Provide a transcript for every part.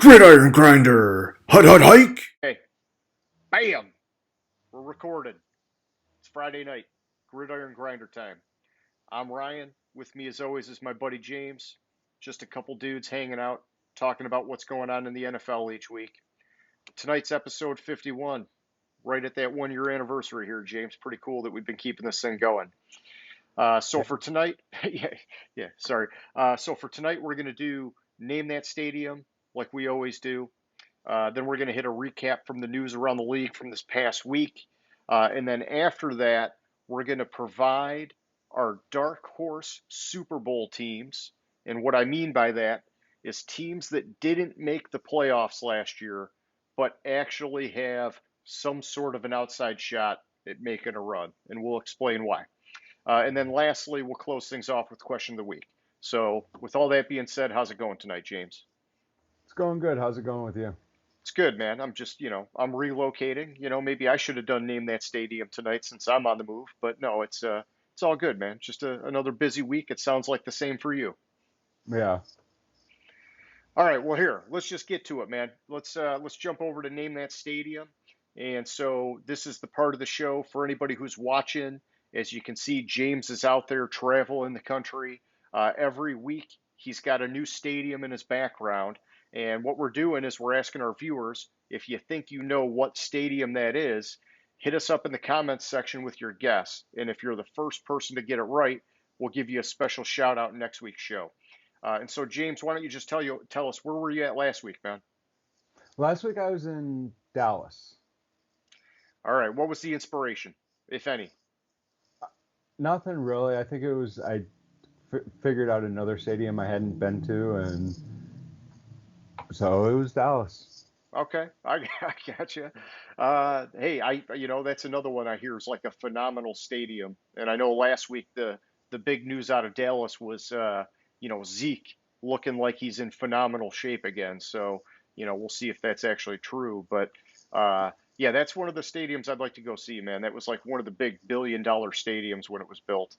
Gridiron Grinder! Hut hut hike! Hey, bam! We're recording. It's Friday night. Gridiron Grinder time. I'm Ryan. With me, as always, is my buddy James. Just a couple dudes hanging out, talking about what's going on in the NFL each week. Tonight's episode 51, right at that 1 year anniversary here, James. Pretty cool that we've been keeping this thing going. So for tonight, yeah, sorry. So for tonight, we're going to do Name That Stadium, like we always do. Then we're going to hit a recap from the news around the league from this past week. And then after that, we're going to provide our dark horse Super Bowl teams. And what I mean by that is teams that didn't make the playoffs last year, but actually have some sort of an outside shot at making a run. And we'll explain why. And then lastly, we'll close things off with question of the week. So, with all that being said, how's it going tonight, James? It's going good. How's it going with you? It's good, man. I'm just, I'm relocating. Maybe I should have done Name That Stadium tonight since I'm on the move, but no, it's all good, man. Just another busy week. It sounds like the same for you. Yeah. All right, well here, let's just get to it, man. Let's jump over to Name That Stadium. And so this is the part of the show for anybody who's watching. As you can see, James is out there traveling the country. Every week he's got a new stadium in his background. And what we're doing is we're asking our viewers, if you think you know what stadium that is, hit us up in the comments section with your guess. And if you're the first person to get it right, we'll give you a special shout out in next week's show. And so, James, why don't you just tell us, where were you at last week, man? Last week I was in Dallas. All right, what was the inspiration, if any? Nothing really. I think it was figured out another stadium I hadn't been to, and so it was Dallas. Okay, I gotcha. Hey, that's another one I hear is like a phenomenal stadium. And I know last week the big news out of Dallas was, Zeke looking like he's in phenomenal shape again. So, we'll see if that's actually true. But yeah, that's one of the stadiums I'd like to go see, man. That was like one of the big $1 billion stadiums when it was built.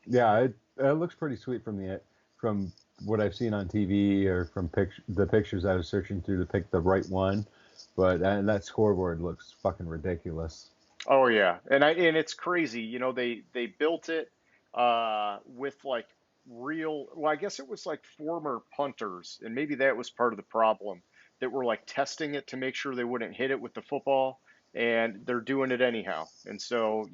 Yeah, it looks pretty sweet from what I've seen on TV or from the pictures I was searching through to pick the right one. But that scoreboard looks fucking ridiculous. Oh yeah, and it's crazy. They built it with like real. Well, I guess it was like former punters, and maybe that was part of the problem that were like testing it to make sure they wouldn't hit it with the football, and they're doing it anyhow. And so,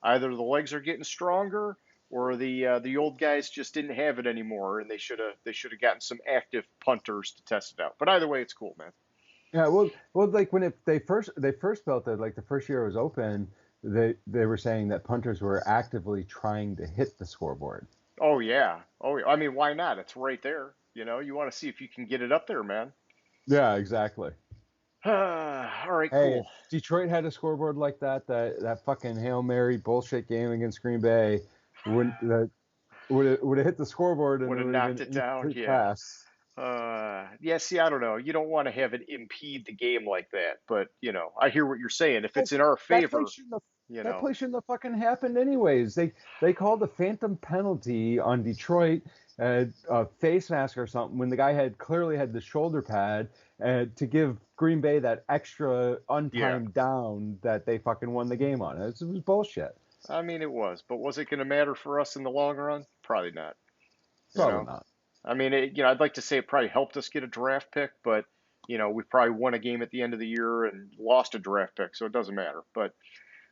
either the legs are getting stronger or the old guys just didn't have it anymore, and they should have gotten some active punters to test it out. But either way, it's cool, man. Yeah, well, like when they first built it, like the first year it was open, they were saying that punters were actively trying to hit the scoreboard. Oh yeah. Oh, yeah. I mean, why not? It's right there. You want to see if you can get it up there, man. Yeah, exactly. All right, Hey, cool. if Detroit had a scoreboard like that fucking Hail Mary bullshit game against Green Bay wouldn't that would have hit the scoreboard and Would it have would have knocked been it an down. incomplete Yeah. pass. Yeah. See, I don't know. You don't want to have it impede the game like that, but I hear what you're saying. If Well, it's in our that play favor, shouldn't have you that know. play shouldn't have fucking happened anyways. They called a phantom penalty on Detroit, a face mask or something when the guy had clearly had the shoulder pad, to give Green Bay that extra Yeah. untimed down that they fucking won the game on. It was bullshit. I mean, it was, but was it going to matter for us in the long run? Probably not. You Probably know. not. I mean, I'd like to say it probably helped us get a draft pick, but we probably won a game at the end of the year and lost a draft pick, so it doesn't matter. But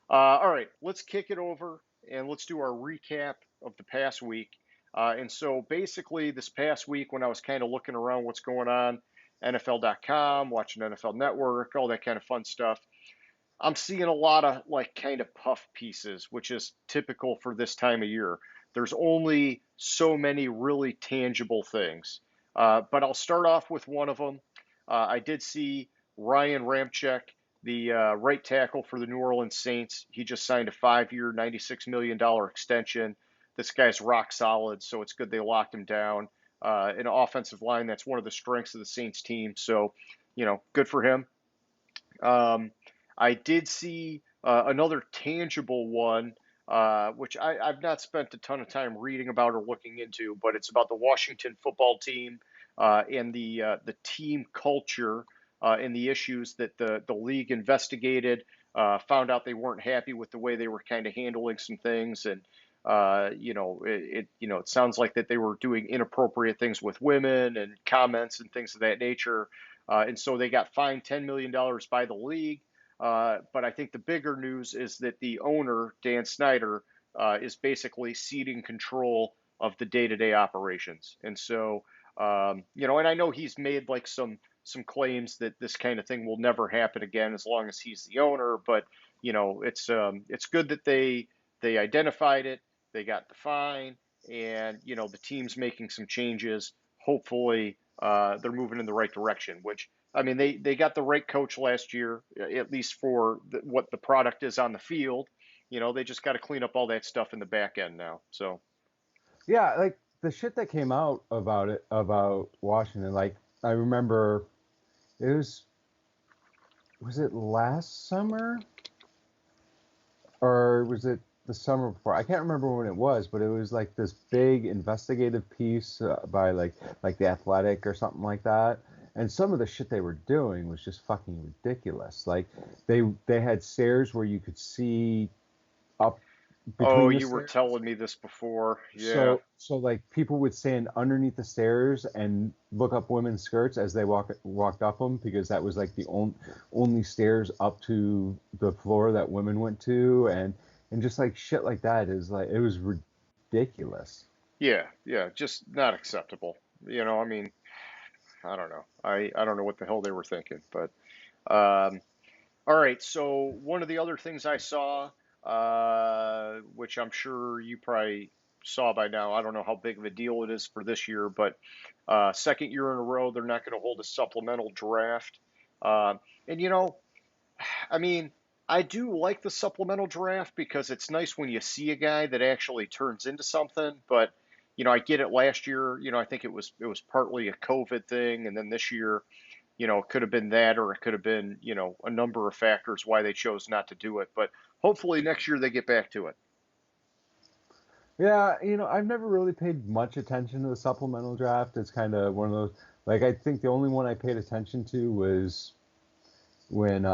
all right, let's kick it over and let's do our recap of the past week. And so basically, this past week, when I was kind of looking around what's going on, NFL.com, watching NFL Network, all that kind of fun stuff, I'm seeing a lot of like kind of puff pieces, which is typical for this time of year. There's only so many really tangible things. But I'll start off with one of them. I did see Ryan Ramczyk, the right tackle for the New Orleans Saints. He just signed a 5 year, $96 million extension. This guy's rock solid, so it's good they locked him down. An offensive line, that's one of the strengths of the Saints team. So, good for him. Um, I did see another tangible one, which I've not spent a ton of time reading about or looking into, but it's about the Washington football team. and the team culture and the issues that the league investigated, found out they weren't happy with the way they were kind of handling some things, and it sounds like that they were doing inappropriate things with women and comments and things of that nature, and so they got fined $10 million by the league. But I think the bigger news is that the owner, Dan Snyder, is basically ceding control of the day-to-day operations. And so, and I know he's made like some claims that this kind of thing will never happen again as long as he's the owner. But it's good that they identified it, they got the fine, and the team's making some changes. Hopefully, they're moving in the right direction. Which, I mean, they got the right coach last year, at least for what the product is on the field. They just got to clean up all that stuff in the back end now. So Yeah, like the shit that came out about Washington, like I remember it was it last summer or was it the summer before? I can't remember when it was, but it was like this big investigative piece by like the Athletic or something like that. And some of the shit they were doing was just fucking ridiculous. Like they had stairs where you could see up oh, between the you were stairs. telling me this before. Yeah. So like people would stand underneath the stairs and look up women's skirts as they walked up them because that was like the only stairs up to the floor that women went to, and just like shit like that is like it was ridiculous. Yeah, yeah, just not acceptable. I mean, I don't know. I don't know what the hell they were thinking, but all right. So one of the other things I saw, which I'm sure you probably saw by now, I don't know how big of a deal it is for this year, but second year in a row, they're not going to hold a supplemental draft. Uh, and I mean, I do like the supplemental draft because it's nice when you see a guy that actually turns into something. But I get it last year. I think it was partly a COVID thing, and then this year, it could have been that, or it could have been a number of factors why they chose not to do it. But hopefully next year they get back to it. Yeah, I've never really paid much attention to the supplemental draft. It's kind of one of those. Like I think the only one I paid attention to was when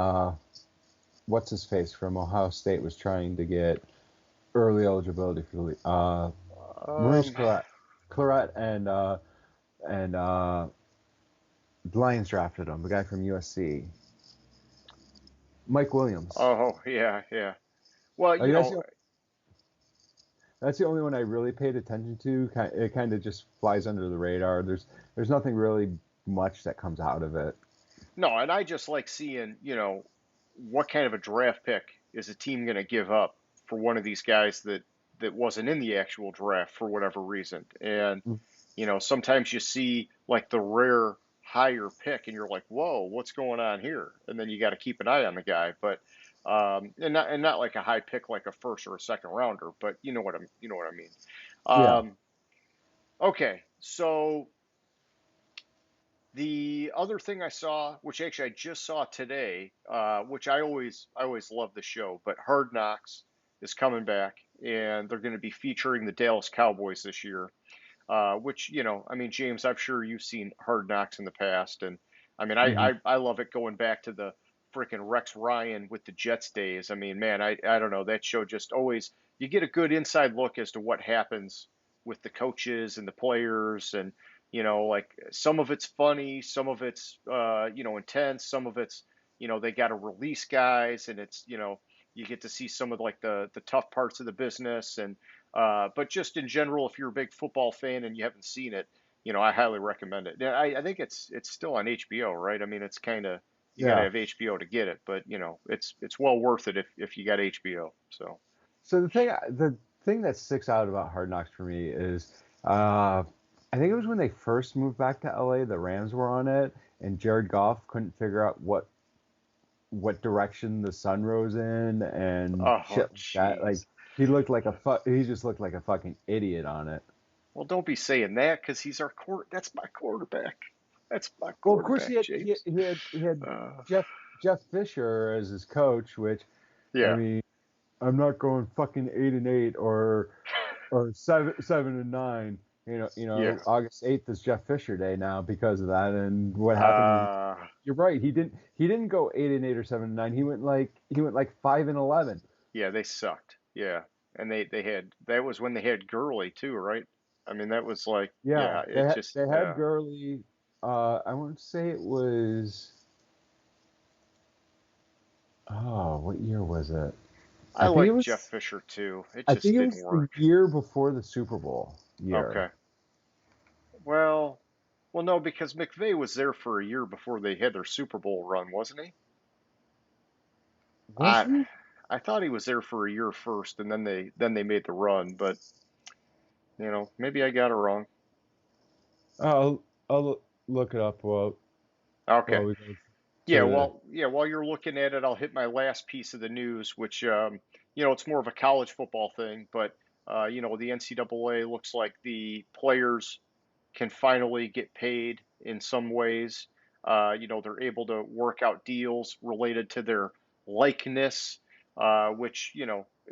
what's his face from Ohio State was trying to get early eligibility for the league. Maurice Um, Claret and the Lions drafted him. The guy from USC, Mike Williams. oh yeah, yeah. Well, Like that's the only one I really paid attention to. It kind of just flies under the radar. There's nothing really much that comes out of it. no, and I just like seeing, what kind of a draft pick is a team going to give up for one of these guys that wasn't in the actual draft for whatever reason. And sometimes you see like the rare higher pick, and you're like, whoa, what's going on here? And then you got to keep an eye on the guy, but and not like a high pick like a first or a second rounder, but you know what I mean. Yeah. Okay, so the other thing I saw, which actually I just saw today, which I always love the show, but Hard Knocks is coming back, and they're going to be featuring the Dallas Cowboys this year. Which I mean, James, I'm sure you've seen Hard Knocks in the past, and I mean, Hmm. I love it going back to the freaking Rex Ryan with the Jets days. I mean, man, I don't know, that show just always you get a good inside look as to what happens with the coaches and the players, and like some of it's funny, some of it's intense, some of it's they got to release guys, and it's you get to see some of like the tough parts of the business, and but just in general, if you're a big football fan and you haven't seen it, I highly recommend it. I think it's still on HBO, right? I mean, it's kind of you got to Yeah. have HBO to get it, but it's well worth it if you got HBO. So So the thing that sticks out about Hard Knocks for me is uh, I think it was when they first moved back to LA, the Rams were on it, and Jared Goff couldn't figure out what direction the sun rose in and oh shit like that. Like jeez. he just looked like a fucking idiot on it. Well, don't be saying that because he's our court. That's my quarterback. That's my Well, of course he quarterback, had he, James. he had he had Uh, Jeff Fisher as his coach, which I yeah. mean, I'm not going fucking 8-8 or 7-9. Yeah. August 8th is Jeff Fisher Day now because of that. And what happened? Uh, You're right. He didn't go 8-8 or 7-9. He went like 5-11. yeah, they sucked. Yeah. And they had, that was when they had Gurley too, right? I mean, that was like, Yeah, yeah, they it had just, they had Gurley. I want to say it was. Oh, what year was it? I I think it like Jeff was. Fisher too. It I just think it didn't was the work. year before the Super Bowl year. Okay. Well, well, no, because McVay was there for a year before they had their Super Bowl run, wasn't he? Was I he? I thought he was there for a year first, and then they made the run. But maybe I got it wrong. I'll look it up Okay. while we go Yeah. to Well, yeah. While you're looking at it, I'll hit my last piece of the news, which it's more of a college football thing, but the NCAA looks like the players can finally get paid in some ways. They're able to work out deals related to their likeness, which,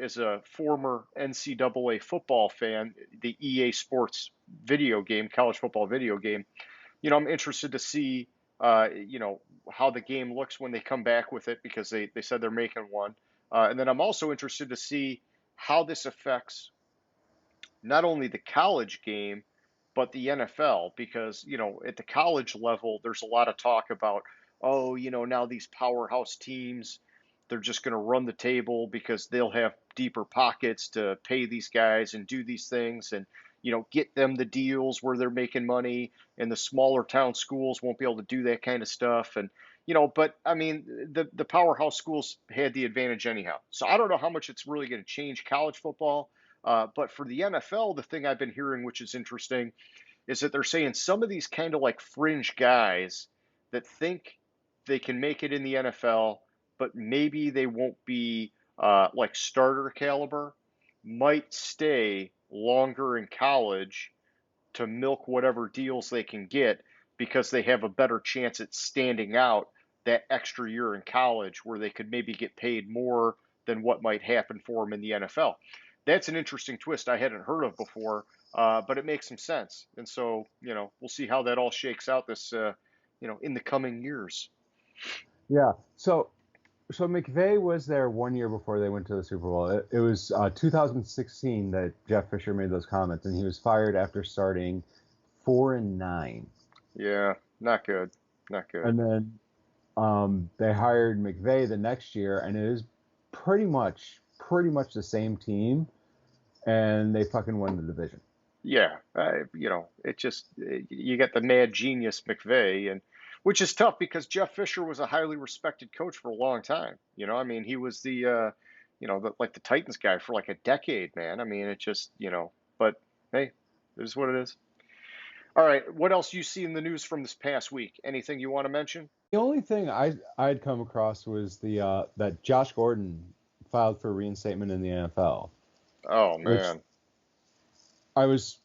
as a former NCAA football fan, the EA Sports video game, college football video game, I'm interested to see, how the game looks when they come back with it because they said they're making one. And then I'm also interested to see how this affects not only the college game, but the NFL, because, at the college level, there's a lot of talk about, oh, now these powerhouse teams, they're just going to run the table because they'll have deeper pockets to pay these guys and do these things and, get them the deals where they're making money, and the smaller town schools won't be able to do that kind of stuff. And, but I mean, the powerhouse schools had the advantage anyhow. So I don't know how much it's really going to change college football. But for the NFL, the thing I've been hearing, which is interesting, is that they're saying some of these kind of like fringe guys that think they can make it in the NFL, but maybe they won't be like starter caliber, might stay longer in college to milk whatever deals they can get because they have a better chance at standing out that extra year in college where they could maybe get paid more than what might happen for them in the NFL. That's an interesting twist I hadn't heard of before, but it makes some sense. And so, we'll see how that all shakes out in the coming years. yeah. So McVay was there one year before they went to the Super Bowl. It was 2016 that Jeff Fisher made those comments, and he was fired after starting 4-9. Yeah, not good. Not good. And then they hired McVay the next year, and it is pretty much the same team, and they fucking won the division. Yeah, it just you got the mad genius McVay, and which is tough because Jeff Fisher was a highly respected coach for a long time. I mean, he was like the Titans guy for like a decade, man. I mean, it just, but hey, it is what it is. All right, what else you see in the news from this past week? Anything you want to mention? The only thing I'd come across was the that Josh Gordon filed for reinstatement in the NFL, Oh which man. I was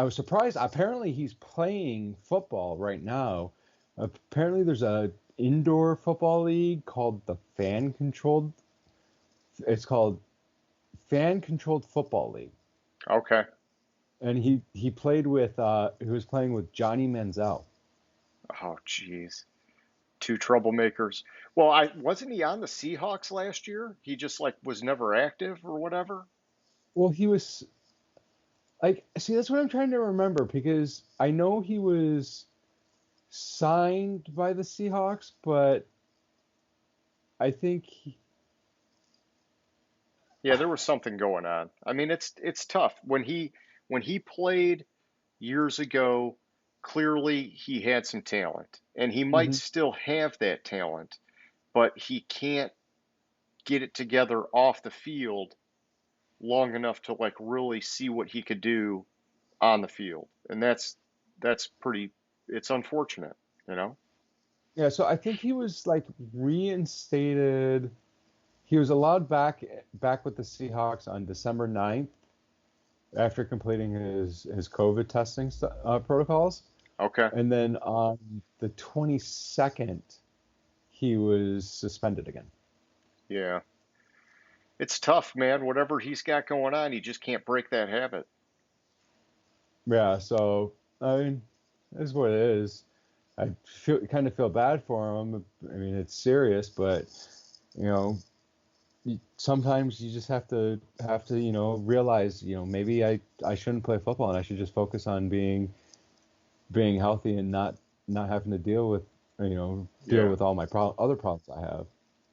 surprised. Apparently, he's playing football right now. Apparently, there's a indoor football league called the Fan Controlled. It's called Fan Controlled Football League, Okay. and he was playing with Johnny Manziel. Oh geez. Two troublemakers. Well, I wasn't he on the Seahawks last year? He just like was never active or whatever. Well, he was like, see, that's what I'm trying to remember because I know he was signed by the Seahawks, but I think Yeah, there was something going on. I mean, it's tough when he played years ago. Clearly, he had some talent, and he might Mhm. still have that talent, but he can't get it together off the field long enough to like really see what he could do on the field, and that's pretty. It's unfortunate, you know. Yeah, so I think he was like reinstated. He was allowed back with the Seahawks on December 9th after completing his COVID testing protocols. Okay. And then on the 22nd, he was suspended again. Yeah, it's tough, man. Whatever he's got going on, he just can't break that habit. Yeah, so I mean, that's what it is. I kind of feel bad for him. I mean, it's serious, but you know, sometimes you just have to realize maybe I shouldn't play football and I should just focus on being healthy and not having to deal Yeah, with all my other problems I have.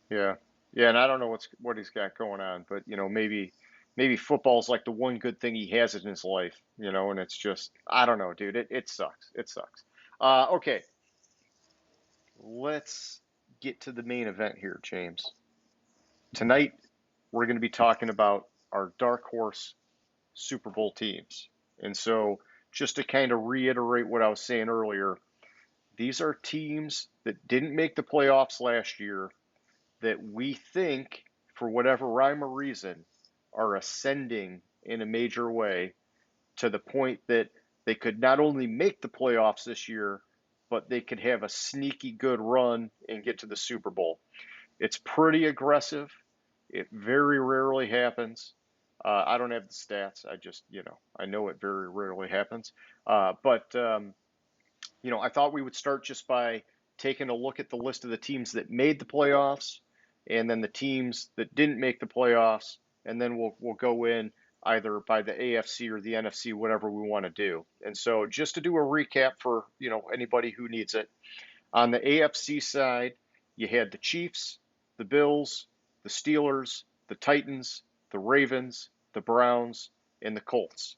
yeah, yeah. And I don't know what he's got going on, but maybe football's like the one good thing he has in his life, and it's just I don't know, dude. It sucks. It sucks. Okay, let's get to the main event here, James. Tonight we're going to be talking about our dark horse Super Bowl teams. And so, just to kind of reiterate what I was saying earlier, these are teams that didn't make the playoffs last year that we think, for whatever rhyme or reason, are ascending in a major way to the point that they could not only make the playoffs this year, but they could have a sneaky good run and get to the Super Bowl. It's pretty aggressive. It very rarely happens. I don't have the stats. I just, I know it very rarely happens. But I thought we would start just by taking a look at the list of the teams that made the playoffs and then the teams that didn't make the playoffs. And then we'll go in either by the AFC or the NFC, whatever we want to do. And so just to do a recap for, anybody who needs it. On the AFC side, you had the Chiefs, the Bills, the Steelers, the Titans, the Ravens, the Browns, and the Colts.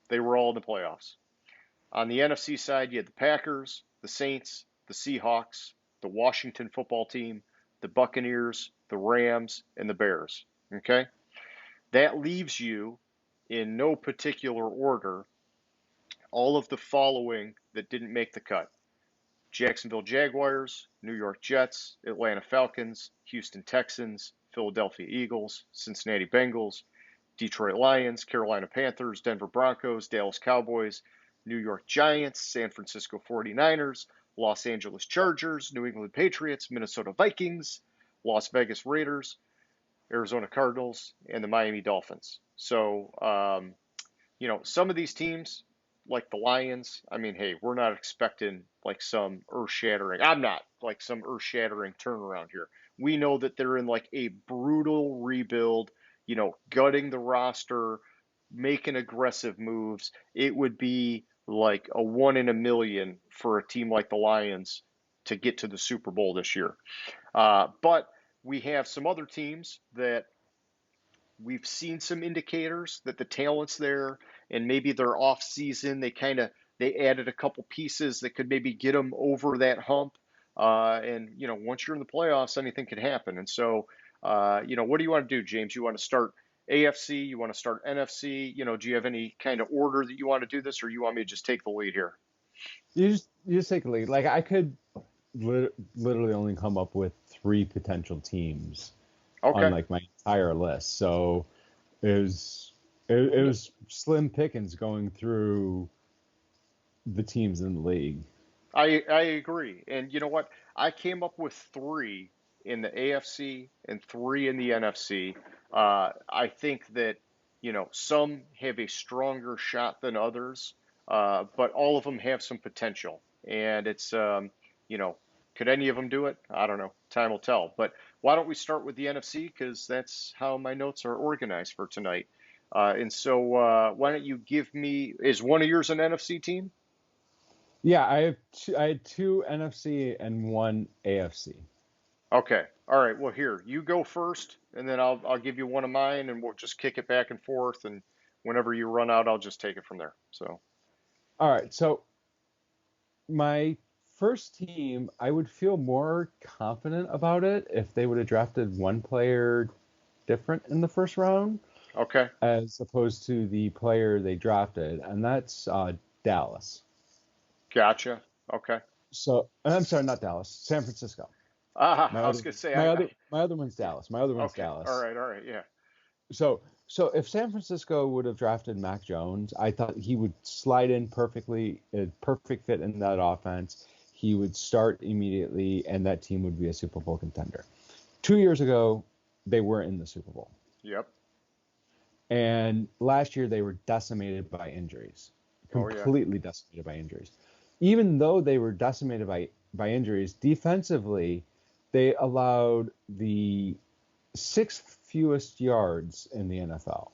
They were all in the playoffs. On the NFC side, you had the Packers, the Saints, the Seahawks, the Washington football team, the Buccaneers, the Rams, and the Bears. Okay? That leaves you, in no particular order, all of the following that didn't make the cut: Jacksonville Jaguars, New York Jets, Atlanta Falcons, Houston Texans, Philadelphia Eagles, Cincinnati Bengals, Detroit Lions, Carolina Panthers, Denver Broncos, Dallas Cowboys, New York Giants, San Francisco 49ers, Los Angeles Chargers, New England Patriots, Minnesota Vikings, Las Vegas Raiders, Arizona Cardinals, and the Miami Dolphins. So, some of these teams, like the Lions, I mean, hey, we're not expecting like some earth shattering. I'm not like some earth shattering turnaround here. We know that they're in like a brutal rebuild, gutting the roster, making aggressive moves. It would be like a one in a million for a team like the Lions to get to the Super Bowl this year. But we have some other teams that we've seen some indicators that the talent's there, and maybe they're off season. They added a couple pieces that could maybe get them over that hump. And once you're in the playoffs, anything can happen. And so, what do you want to do, James? You want to start AFC? You want to start NFC? Do you have any kind of order that you want to do this, or you want me to just take the lead here? You just take the lead. Like I could literally only come up with 3 potential teams Okay. on like my entire list. So it was slim pickings going through the teams in the league. I agree. And you know what? I came up with 3 in the AFC and 3 in the NFC. I think that, some have a stronger shot than others, but all of them have some potential. And it's, could any of them do it? I don't know. Time will tell. But why don't we start with the NFC? Because that's how my notes are organized for tonight. And so why don't you give me, is one of yours an NFC team? Yeah, I had 2 NFC and 1 AFC. Okay. All right. Well, here, you go first, and then I'll give you one of mine, and we'll just kick it back and forth. And whenever you run out, I'll just take it from there. So, All right, so my first team, I would feel more confident about it if they would have drafted one player different in the first round okay. as opposed to the player they drafted, and that's Dallas. Gotcha. Okay. So I'm sorry, not Dallas, San Francisco. My I was other gonna say my other one's Dallas. My other one's okay. All Dallas. right. All right. Yeah. So if San Francisco would have drafted Mac Jones, I thought he would slide in perfectly, a perfect fit in that offense. He would start immediately, and that team would be a Super Bowl contender. 2 years ago, they were in the Super Bowl. Yep. And last year they were decimated by injuries, Oh yeah. completely decimated by injuries. Even though they were decimated by injuries, defensively, they allowed the sixth fewest yards in the NFL.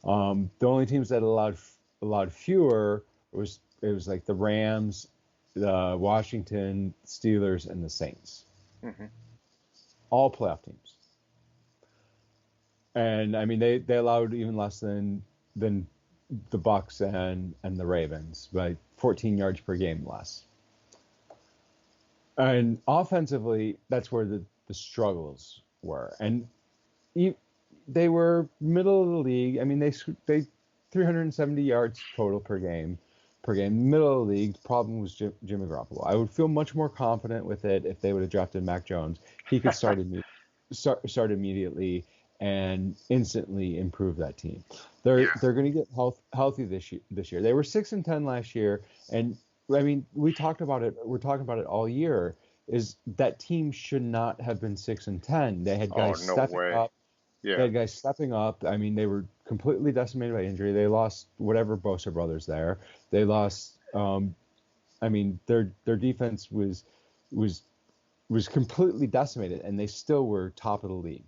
The only teams that allowed fewer was like the Rams, the Washington Steelers, and the Saints, Hmm. all playoff teams. And I mean they allowed even less than the Bucks and the Ravens by 14 yards per game less. And offensively, that's where the struggles were. And they were middle of the league. I mean, they 370 yards total per game, middle of the league. The problem was Jimmy Garoppolo. I would feel much more confident with it if they would have drafted Mac Jones. He could start immediately and instantly improve that team. They're going to get healthy this year. They were 6-10 last year, and I mean, we talked about it. We're talking about it all year. Is that team should not have been 6-10? They had guys Oh no stepping way. up. They Yeah. had guys stepping up. I mean, they were completely decimated by injury. They lost whatever Bosa brothers there. They lost. I mean, their defense was completely decimated, and they still were top of the league.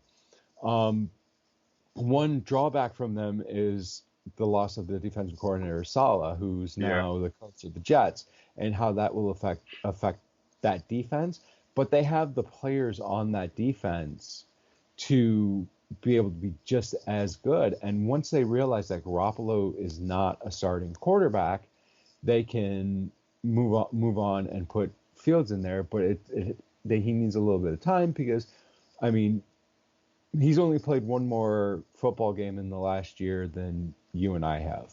One drawback from them is the loss of the defensive coordinator Saleh, who's Yeah. now the coach of the Jets, and how that will affect that defense. But they have the players on that defense to be able to be just as good. And once they realize that Garoppolo is not a starting quarterback, they can move on and put Fields in there. But he needs a little bit of time because, I mean, he's only played one more football game in the last year than you and I have.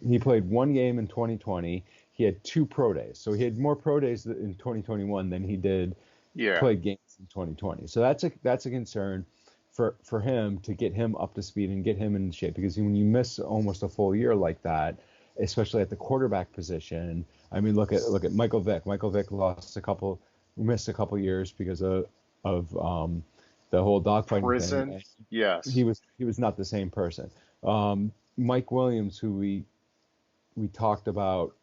He played one game in 2020. He had 2 pro days. So he had more pro days in 2021 than he did Yeah. played games in 2020. So that's a concern for him to get him up to speed and get him in shape, because when you miss almost a full year like that, especially at the quarterback position, I mean, look at Michael Vick. Michael Vick missed a couple years because of the whole dogfighting Prison. thing. Yes. He was not the same person. Mike Williams, who we talked about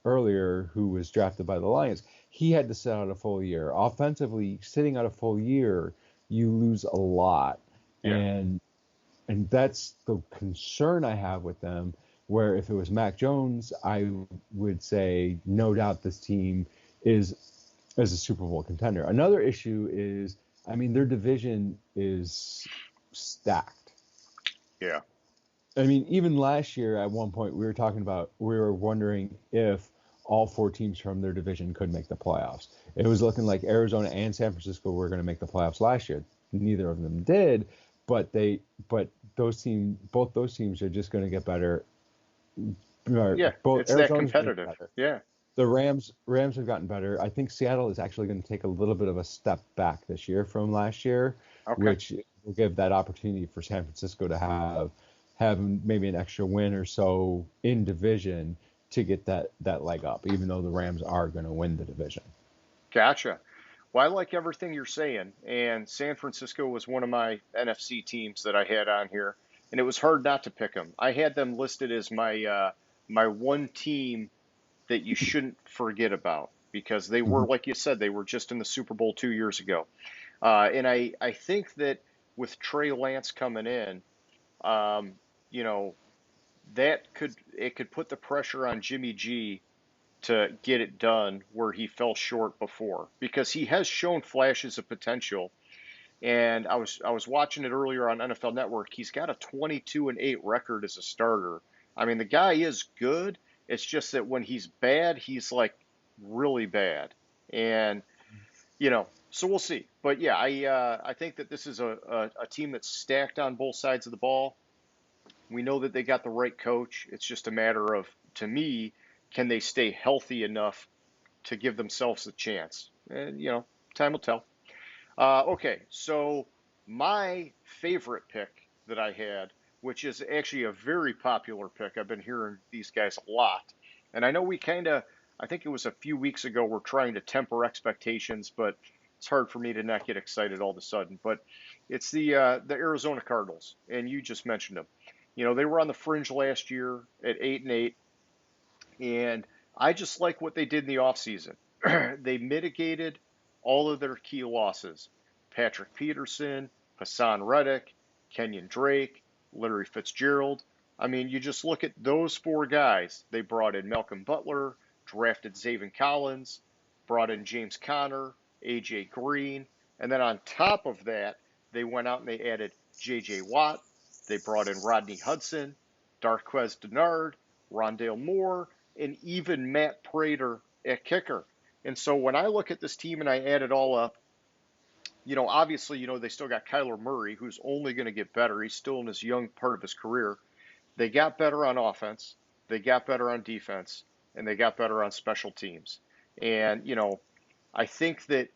earlier, who was drafted by the Lions, he had to sit out a full year. Offensively, sitting out a full year, you lose a lot. Yeah. And that's the concern I have with them, where if it was Mac Jones, I would say no doubt this team is a Super Bowl contender. Another issue is, I mean, their division is stacked. Yeah. I mean, even last year at one point we were wondering if all 4 teams from their division could make the playoffs. It was looking like Arizona and San Francisco were going to make the playoffs last year. Neither of them did, but both those teams are just going to get better. Yeah. Both It's that Arizona's gonna get competitive. better. Yeah. The Rams have gotten better. I think Seattle is actually going to take a little bit of a step back this year from last year, Okay. which will give that opportunity for San Francisco to have maybe an extra win or so in division to get that leg up, even though the Rams are going to win the division. Gotcha. Well, I like everything you're saying, and San Francisco was one of my NFC teams that I had on here, and it was hard not to pick them. I had them listed as my one team that you shouldn't forget about, because they were, like you said, they were just in the Super Bowl 2 years ago. And I think that with Trey Lance coming in, you know, it could put the pressure on Jimmy G to get it done where he fell short before, because he has shown flashes of potential. And I was watching it earlier on NFL Network. He's got a 22-8 record as a starter. I mean, the guy is good. It's just that when he's bad, he's like really bad. And so we'll see. But yeah, I think that this is a team that's stacked on both sides of the ball. We know that they got the right coach. It's just a matter of, to me, can they stay healthy enough to give themselves a chance? And, time will tell. Okay, so my favorite pick that I had, which is actually a very popular pick. I've been hearing these guys a lot. And I know I think it was a few weeks ago, we're trying to temper expectations, but it's hard for me to not get excited all of a sudden. But it's the Arizona Cardinals, and you just mentioned them. You know, they were on the fringe last year at 8-8, and I just like what they did in the offseason. They mitigated all of their key losses. Patrick Peterson, Hassan Reddick, Kenyon Drake, Larry Fitzgerald. I mean, you just look at those four guys. They brought in Malcolm Butler, drafted Zaven Collins, brought in James Conner, AJ Green, and then on top of that, they went out and they added JJ Watt. They brought in Rodney Hudson, Darquez Denard, Rondale Moore, and even Matt Prater at kicker. And so when I look at this team and I add it all up, you know, obviously, you know, they still got Kyler Murray, who's only going to get better. He's still in his young part of his career. They got better on offense, they got better on defense, and they got better on special teams. And, you know, I think that,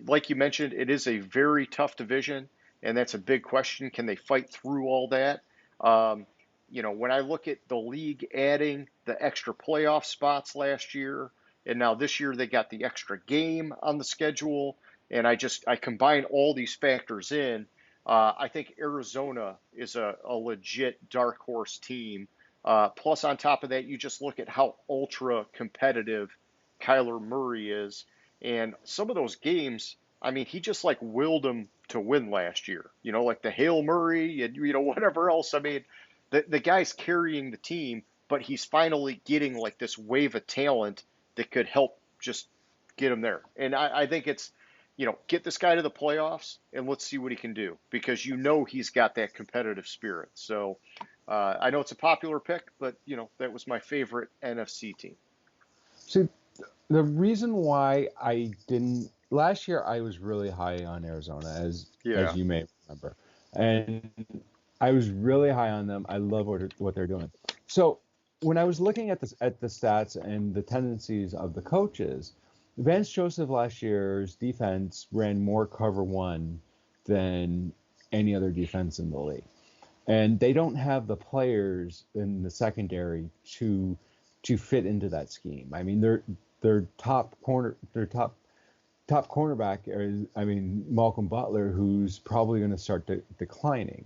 like you mentioned, it is a very tough division, and that's a big question. Can they fight through all that? Um, you know, when I look at the league adding the extra playoff spots last year, and now this year they got the extra game on the schedule, and I combine all these factors in. I think Arizona is a legit dark horse team. Plus, on top of that, you just look at how ultra competitive Kyler Murray is. And some of those games, I mean, he just like willed them to win last year. You know, like the Hail Murray and, you know, whatever else. I mean, the guy's carrying the team, but he's finally getting like this wave of talent that could help just get him there. And I think it's, you know, get this guy to the playoffs and let's see what he can do because you know he's got that competitive spirit. So I know it's a popular pick, but, you know, that was my favorite NFC team. See, the reason why I didn't last year, I was really high on Arizona, as you may remember, and I was really high on them. I love what they're doing. So when I was looking at the stats and the tendencies of the coaches, Vance Joseph last year's defense ran more cover one than any other defense in the league, and they don't have the players in the secondary to fit into that scheme. I mean, their top cornerback is, I mean, Malcolm Butler, who's probably going to start declining.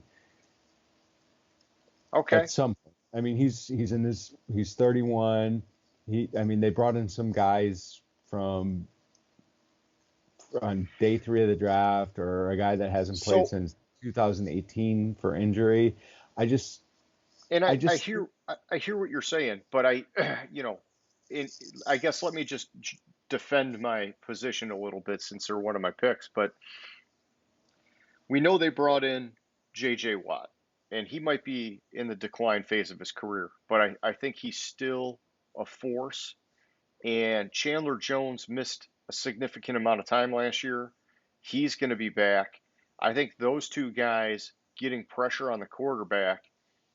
Okay. At some point. I mean, he's 31. I mean, they brought in some guys from on day 3 of the draft, or a guy that hasn't played since 2018 for injury. I hear what you're saying, but I guess let me just defend my position a little bit since they're one of my picks. But we know they brought in J.J. Watt, and he might be in the decline phase of his career, but I think he's still a force. And Chandler Jones missed a significant amount of time last year. He's going to be back. I think those two guys getting pressure on the quarterback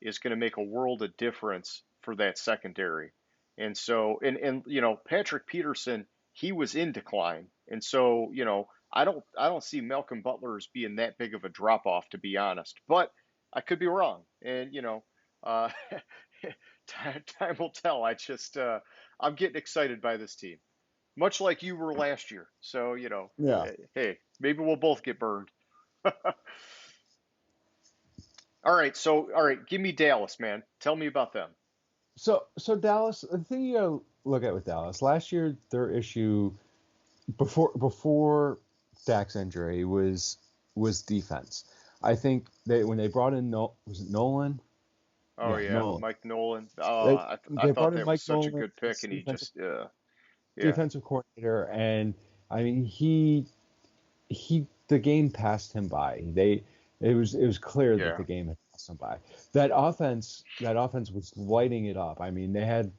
is going to make a world of difference for that secondary. And so, and you know, Patrick Peterson, he was in decline. And so, you know, I don't see Malcolm Butler as being that big of a drop off, to be honest. But I could be wrong. And, you know, time will tell. I'm getting excited by this team, much like you were last year. So, you know, yeah. Hey, maybe we'll both get burned. All right, give me Dallas, man. Tell me about them. So Dallas, the thing you gotta look at with Dallas last year, their issue before Dak's injury was defense. I think when they brought in was it Nolan? Oh yeah, Nolan. Mike Nolan. They Thought brought in that Mike was such a Nolan good pick, and he just defensive coordinator, and I mean he the game passed him by. It was clear that the game had passed him by. That offense was lighting it up. I mean, they had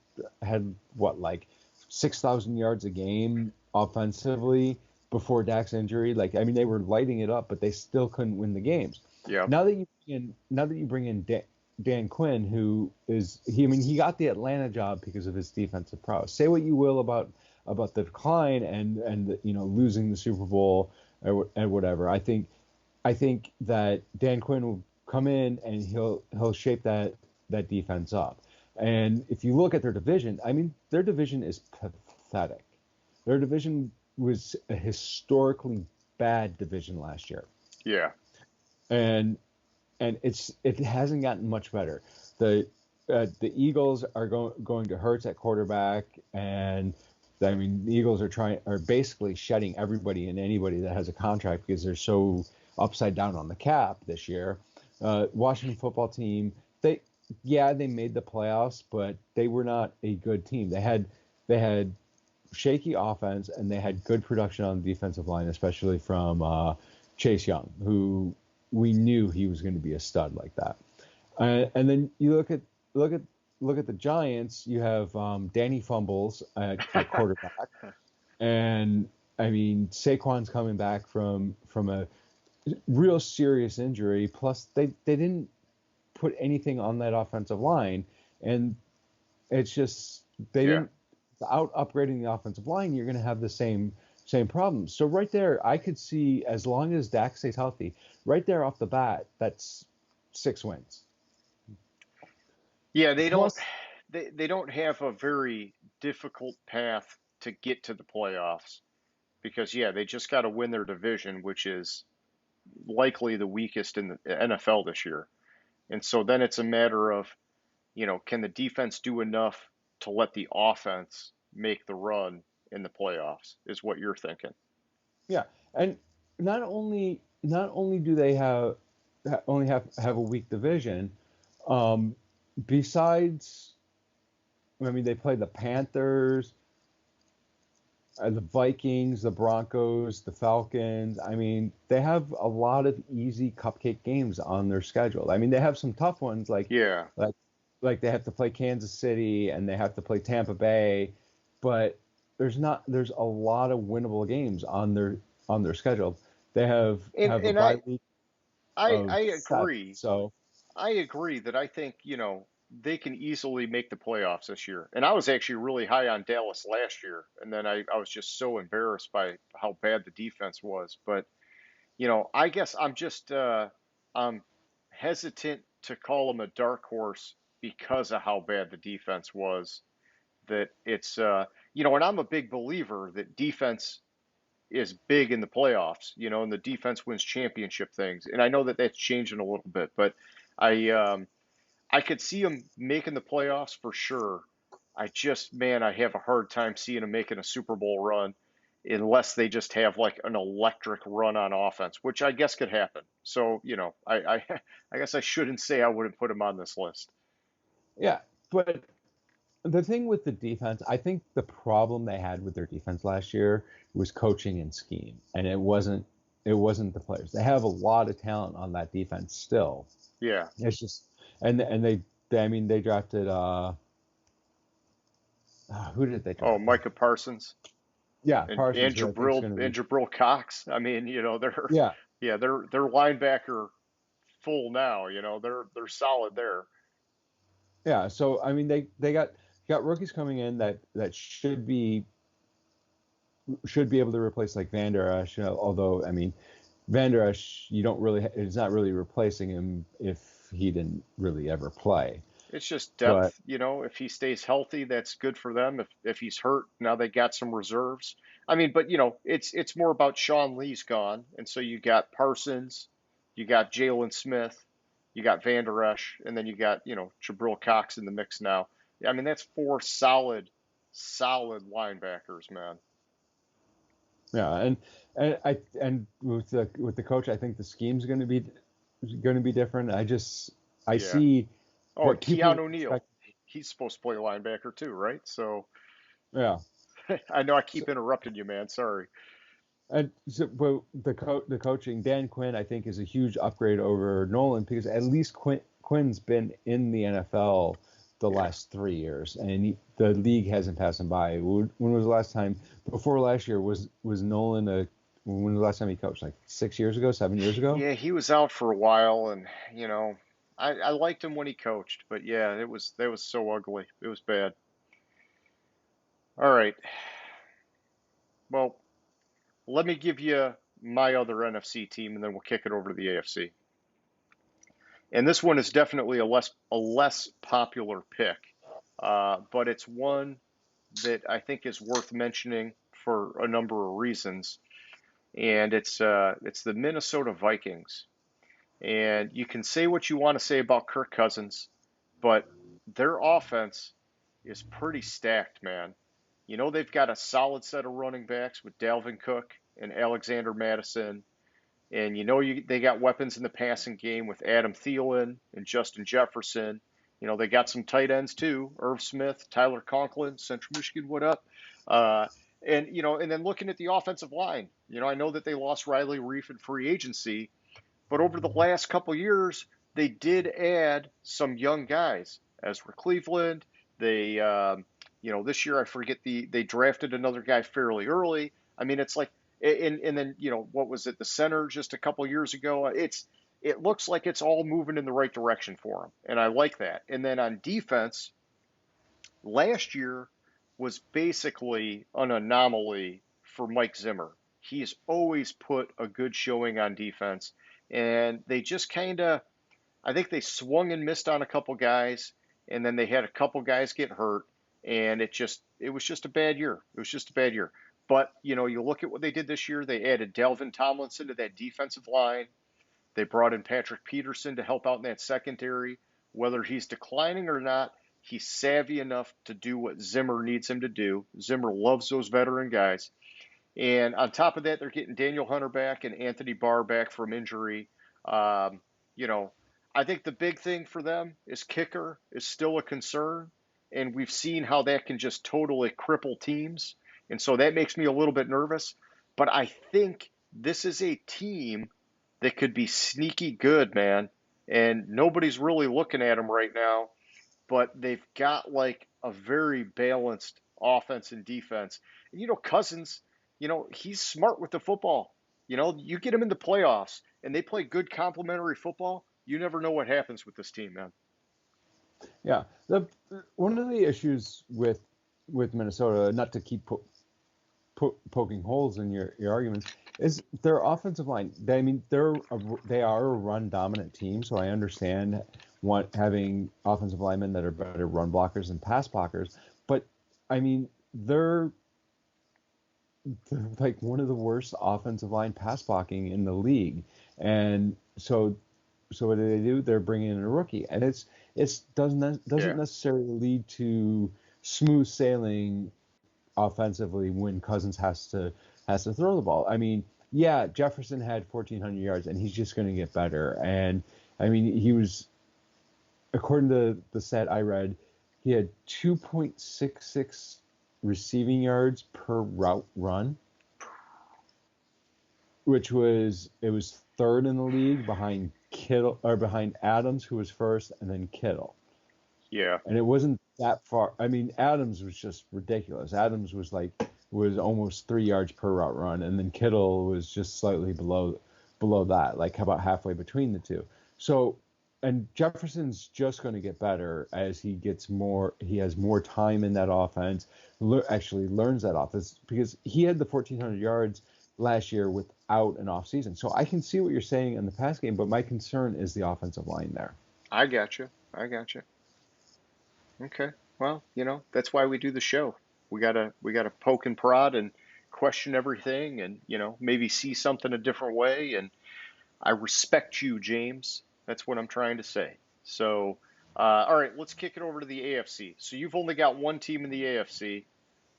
what, like 6,000 yards a game offensively before Dak's injury. Like, I mean, they were lighting it up, but they still couldn't win the games. Yeah. Now that you bring in Dan Quinn, he got the Atlanta job because of his defensive prowess. Say what you will about the decline and you know, losing the Super Bowl and whatever. I think that Dan Quinn will come in and he'll shape that defense up. And if you look at their division, I mean, their division is pathetic. Their division was a historically bad division last year, Yeah. and it hasn't gotten much better. The Eagles are going to Hurts at quarterback, and I mean the Eagles are basically shedding everybody and anybody that has a contract because they're so upside down on the cap this year. Washington football team, they made the playoffs, but they were not a good team. They had shaky offense and they had good production on the defensive line, especially from Chase Young, who we knew he was going to be a stud like that. And then you look at the Giants. You have Danny Fumbles at quarterback, and I mean Saquon's coming back from a real serious injury. Plus, they didn't put anything on that offensive line, and it's just they Yeah. didn't. Without upgrading the offensive line, you're going to have the same problems. So right there, I could see as long as Dak stays healthy, right there off the bat, that's 6 wins. Yeah, Plus, they don't have a very difficult path to get to the playoffs because yeah, they just got to win their division, which is likely the weakest in the NFL this year. And so then it's a matter of, can the defense do enough to let the offense make the run in the playoffs, is what you're thinking. yeah, and not only do they only have a weak division, um, besides, I mean, they play the Panthers, the Vikings, the Broncos, the Falcons. I mean, they have a lot of easy cupcake games on their schedule. I mean, they have some tough ones Yeah. like like they have to play Kansas City and they have to play Tampa Bay, but there's a lot of winnable games on their schedule. They And have a and bye week I of 7, agree. so I agree that I think, they can easily make the playoffs this year. And I was actually really high on Dallas last year, and then I was just so embarrassed by how bad the defense was. But, I guess I'm hesitant to call them a dark horse because of how bad the defense was. That it's and I'm a big believer that defense is big in the playoffs, and the defense wins championship things. And I know that that's changing a little bit, but I I could see them making the playoffs for sure. Man, I have a hard time seeing them making a Super Bowl run unless they just have like an electric run on offense, which I guess could happen. So, I guess I shouldn't say I wouldn't put them on this list. yeah. But the thing with the defense, I think the problem they had with their defense last year was coaching and scheme, and it wasn't the players. They have a lot of talent on that defense still. Yeah. It's just and I mean they drafted who did they Oh, draft? Micah Parsons Yeah, and Parsons, who I think is going to be. Jabril Cox. I mean, they're Yeah, yeah, they're linebacker full now. They're solid there. yeah. So I mean they got rookies coming in that should be able to replace like Van Der Esch. Although I mean Van Der Esch, you don't really it's not really replacing him if he didn't really ever play. It's just But depth. If he stays healthy, that's good for them. If he's hurt, now they got some reserves. I mean, but it's more about Sean Lee's gone, and so you got Parsons, you got Jalen Smith, you got Van Der Esch, and then you got Jabril Cox in the mix now. I mean, that's four solid linebackers, man. yeah, and with the coach, I think the scheme's going to be different. I Yeah. see Oh, and what Keon people O'Neal, expect. he's supposed to play linebacker too, right? So Yeah. I know I So, keep interrupting you, man. Sorry. but the coaching, Dan Quinn, I think, is a huge upgrade over Nolan because at least Quinn's been in the NFL the Yeah. last 3 years, and the league hasn't passed him by. When was the last time before last year was Nolan when was the last time he coached? Like 6 years ago, 7 years ago? Yeah, he was out for a while, and I liked him when he coached, but yeah, that was so ugly. It was bad. All right. Well, let me give you my other NFC team, and then we'll kick it over to the AFC. And this one is definitely a less popular pick, but it's one that I think is worth mentioning for a number of reasons. and it's the Minnesota Vikings. And you can say what you want to say about Kirk Cousins, but their offense is pretty stacked, man. You know, they've got a solid set of running backs with Dalvin Cook and Alexander Madison. And you know they got weapons in the passing game with Adam Thielen and Justin Jefferson. You know, they got some tight ends too. Irv Smith, Tyler Conklin, Central Michigan, what up? Uh, and then looking at the offensive line, you know, I know that they lost Riley Reef in free agency, but over the last couple years, they did add some young guys. Ezra Cleveland, this year I forget they drafted another guy fairly early. I mean, it's like, and then what was it, the center just a couple years ago? It looks like it's all moving in the right direction for them, and I like that. And then on defense, last year was basically an anomaly for Mike Zimmer. He's always put a good showing on defense, and they just I think they swung and missed on a couple guys, and then they had a couple guys get hurt, and it was just a bad year. It was just a bad year. But, you look at what they did this year. They added Delvin Tomlinson to that defensive line. They brought in Patrick Peterson to help out in that secondary. Whether he's declining or not, he's savvy enough to do what Zimmer needs him to do. Zimmer loves those veteran guys. And on top of that, they're getting Daniel Hunter back and Anthony Barr back from injury. You know, I think the big thing for them is kicker is still a concern. And we've seen how that can just totally cripple teams. And so that makes me a little bit nervous. But I think this is a team that could be sneaky good, man. And nobody's really looking at them right now. But they've got like a very balanced offense and defense. And, Cousins, he's smart with the football. You get him in the playoffs and they play good complementary football. You never know what happens with this team, man. Yeah, one of the issues with Minnesota, not to keep poking holes in your arguments, is their offensive line. They are a run dominant team, so I understand having offensive linemen that are better run blockers and pass blockers. But I mean, they're like one of the worst offensive line pass blocking in the league, and so what do? They're bringing in a rookie, and it doesn't necessarily lead to smooth sailing offensively when Cousins has to throw the ball. I mean, yeah, Jefferson had 1,400 yards, and he's just going to get better. And I mean, he was, according to the stat I read, he had 2.66 receiving yards per route run, which was third in the league behind Kittle, or behind Adams, who was first, and then Kittle. Yeah. And it wasn't that far. I mean, Adams was just ridiculous. Adams was almost 3 yards per route run, and then Kittle was just slightly below that, like about halfway between the two. So, and Jefferson's just going to get better as he has more time in that offense, actually learns that offense, because he had the 1,400 yards last year without an off season. So I can see what you're saying in the pass game, but my concern is the offensive line there. I got you. Okay. Well, that's why we do the show. We gotta poke and prod and question everything, and maybe see something a different way. And I respect you, James. That's what I'm trying to say. So, all right, let's kick it over to the AFC. So you've only got one team in the AFC.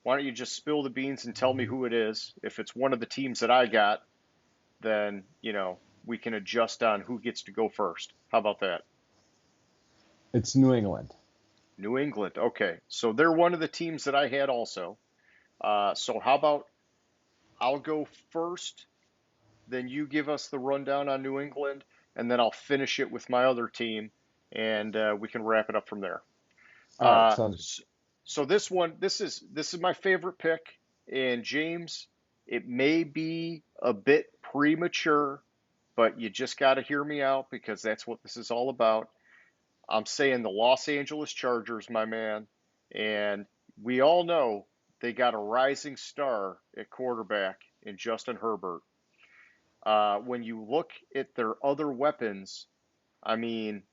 Why don't you just spill the beans and tell me who it is? If it's one of the teams that I got, then we can adjust on who gets to go first. How about that? It's New England. New England. Okay. So they're one of the teams that I had also. So how about I'll go first, then you give us the rundown on New England, and then I'll finish it with my other team, and we can wrap it up from there. All right, sounds good. So this is my favorite pick, and James, it may be a bit premature, but you just got to hear me out because that's what this is all about. I'm saying the Los Angeles Chargers, my man, and we all know they got a rising star at quarterback in Justin Herbert. When you look at their other weapons, I mean,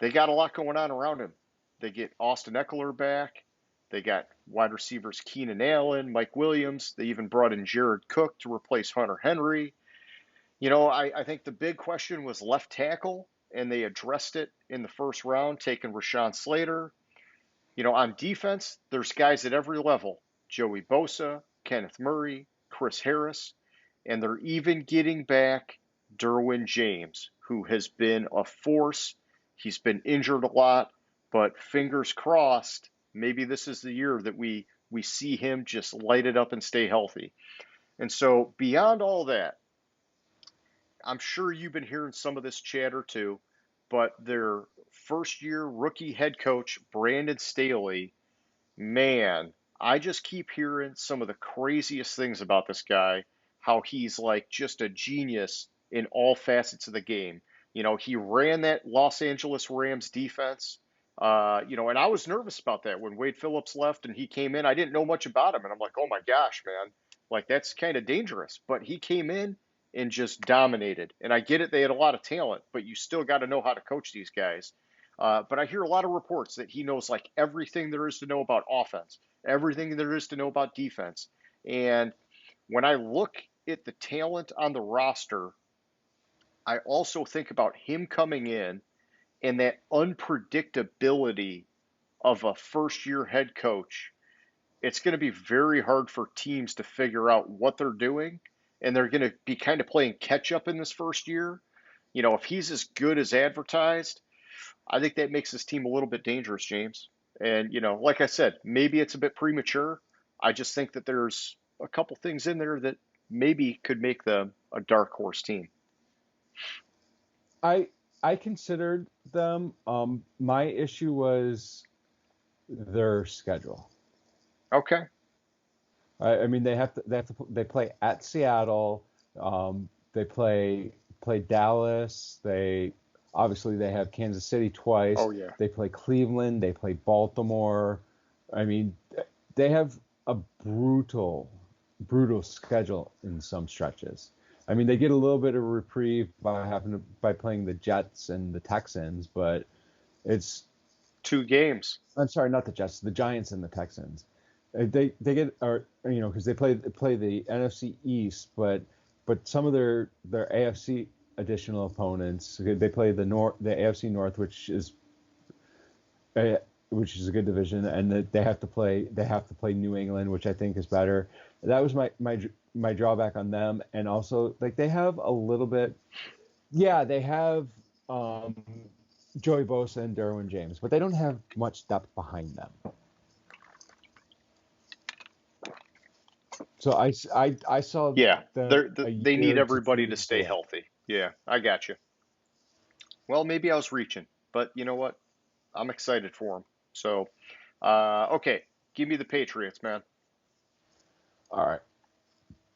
they got a lot going on around him. They get Austin Eckler back. They got wide receivers Keenan Allen, Mike Williams. They even brought in Jared Cook to replace Hunter Henry. I think the big question was left tackle, and they addressed it in the first round, taking Rashawn Slater. On defense, there's guys at every level: Joey Bosa, Kenneth Murray, Chris Harris, and they're even getting back Derwin James, who has been a force. He's been injured a lot, but fingers crossed, maybe this is the year that we see him just light it up and stay healthy. And so beyond all that, I'm sure you've been hearing some of this chatter too, but their first year rookie head coach, Brandon Staley, man, I just keep hearing some of the craziest things about this guy, how he's like just a genius in all facets of the game. He ran that Los Angeles Rams defense. And I was nervous about that when Wade Phillips left and he came in. I didn't know much about him, and I'm like, oh my gosh, man, like that's kind of dangerous. But he came in and just dominated. And I get it, they had a lot of talent, but you still got to know how to coach these guys. But I hear a lot of reports that he knows like everything there is to know about offense, everything there is to know about defense. And when I look at the talent on the roster, I also think about him coming in and that unpredictability of a first year head coach. It's going to be very hard for teams to figure out what they're doing, and they're going to be kind of playing catch up in this first year. If he's as good as advertised, I think that makes this team a little bit dangerous, James. And, like I said, maybe it's a bit premature. I just think that there's a couple things in there that maybe could make them a dark horse team. I considered them. My issue was their schedule. Okay. I mean, they play at Seattle. They play Dallas. They have Kansas City twice. Oh yeah. They play Cleveland. They play Baltimore. I mean, they have a brutal schedule in some stretches. I mean, they get a little bit of reprieve by playing the Jets and the Texans, but it's 2 games. I'm sorry, not the Jets, the Giants and the Texans. They get because they play the NFC East, but some of their AFC additional opponents, they play the AFC North, which is a good division, and they have to play New England, which I think is better. That was my drawback on them, and also like they have a little bit, they have Joey Bosa and Derwin James, but they don't have much depth behind them. So I saw they need everybody to stay healthy. Yeah, I got you. Well, maybe I was reaching, but you know what? I'm excited for them. So, okay, give me the Patriots, man. All right.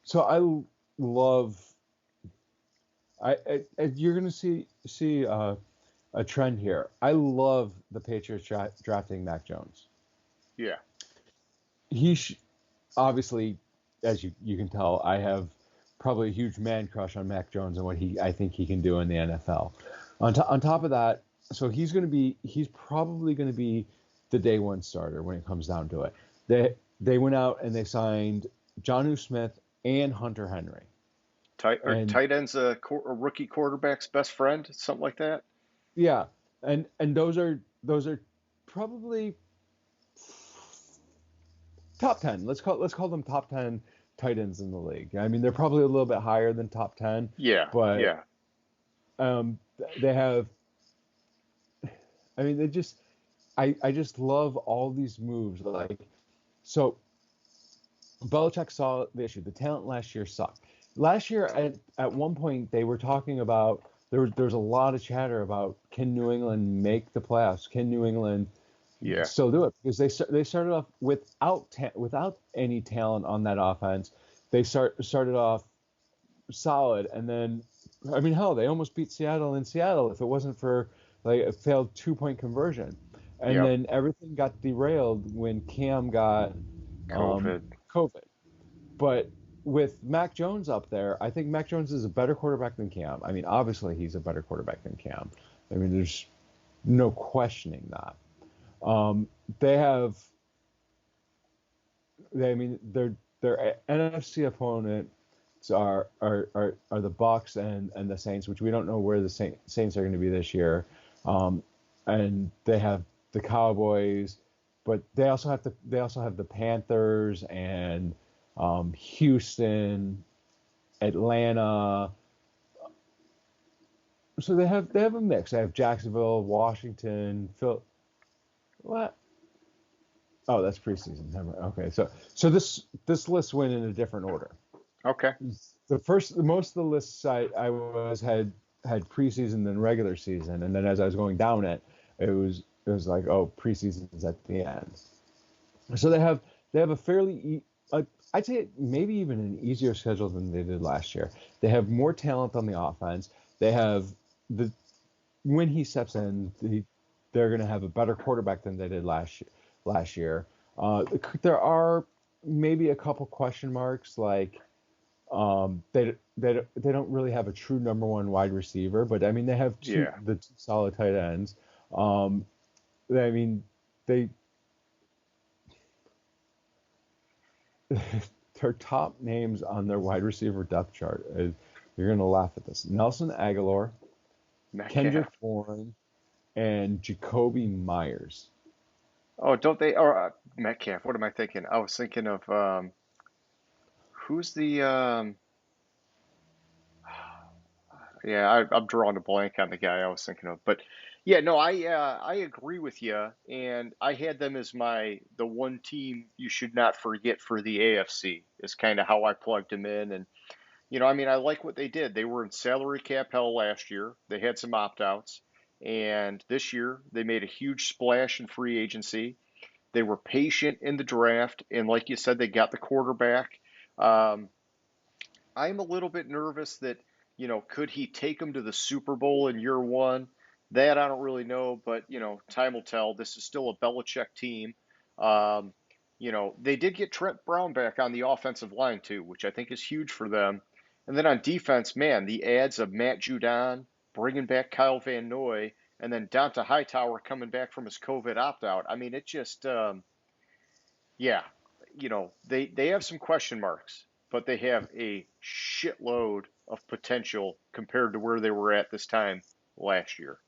So I love. You're gonna see a trend here. I love the Patriots drafting Mac Jones. Yeah. Obviously, as you can tell, I have probably a huge man crush on Mac Jones and what I think he can do in the NFL. On top of that, so he's probably going to be the day one starter when it comes down to it. They went out and they signed Jonnu Smith and Hunter Henry. Tight end's a rookie quarterback's best friend, something like that. Yeah, and those are probably top 10. Let's call them top 10 tight ends in the league. I mean, they're probably a little bit higher than top 10. Yeah. But yeah. They have. I mean, I just love all these moves. Like, so Belichick saw the issue. The talent last year sucked. Last year, at one point, they were talking about there's a lot of chatter about, can New England make the playoffs? Can New England still do it? Because they started off without any talent on that offense. They started off solid, and then I mean, hell, they almost beat Seattle in Seattle if it wasn't for like a failed 2-point conversion. And then everything got derailed when Cam got COVID. But with Mac Jones up there, I think Mac Jones is a better quarterback than Cam. I mean, obviously he's a better quarterback than Cam. I mean, there's no questioning that. They have I mean, their NFC opponents are the Bucks and the Saints, which we don't know where the Saints are going to be this year. Um, and they have the Cowboys, but they also have the Panthers and Houston, Atlanta. So they have a mix. They have Jacksonville, Washington, Phil. What? Oh, that's preseason. Never. Okay, so this list went in a different order. Okay. Most of the lists I was had preseason than regular season, and then as I was going down it was like, oh, preseason's at the end. So they have a I'd say maybe even an easier schedule than they did last year. They have more talent on the offense. They have the when he steps in, they're going to have a better quarterback than they did last year. There are maybe a couple question marks, like they don't really have a true number one wide receiver, but I mean they have Yeah. the two solid tight ends. Um, I mean they their top names on their wide receiver depth chart. You're gonna laugh at this: Nelson Aguilar, Kendrick Metcalf. Bourne, and Jacoby Myers. Oh, don't they? Or Metcalf. What am I thinking? I was thinking of who's the yeah, I'm drawing a blank on the guy I was thinking of, but yeah, no, I agree with you, and I had them as the one team you should not forget for the AFC is kind of how I plugged them in, and I mean, I like what they did. They were in salary cap hell last year. They had some opt-outs, and this year they made a huge splash in free agency. They were patient in the draft, and like you said, they got the quarterback. Um, I'm a little bit nervous that, could he take them to the Super Bowl in year one? That I don't really know, but, time will tell. This is still a Belichick team. Um, they did get Trent Brown back on the offensive line too, which I think is huge for them. And then on defense, man, the ads of Matt Judon, bringing back Kyle Van Noy, and then Donta Hightower coming back from his COVID opt-out. I mean, it just, yeah, they have some question marks, but they have a shitload of potential compared to where they were at this time last year.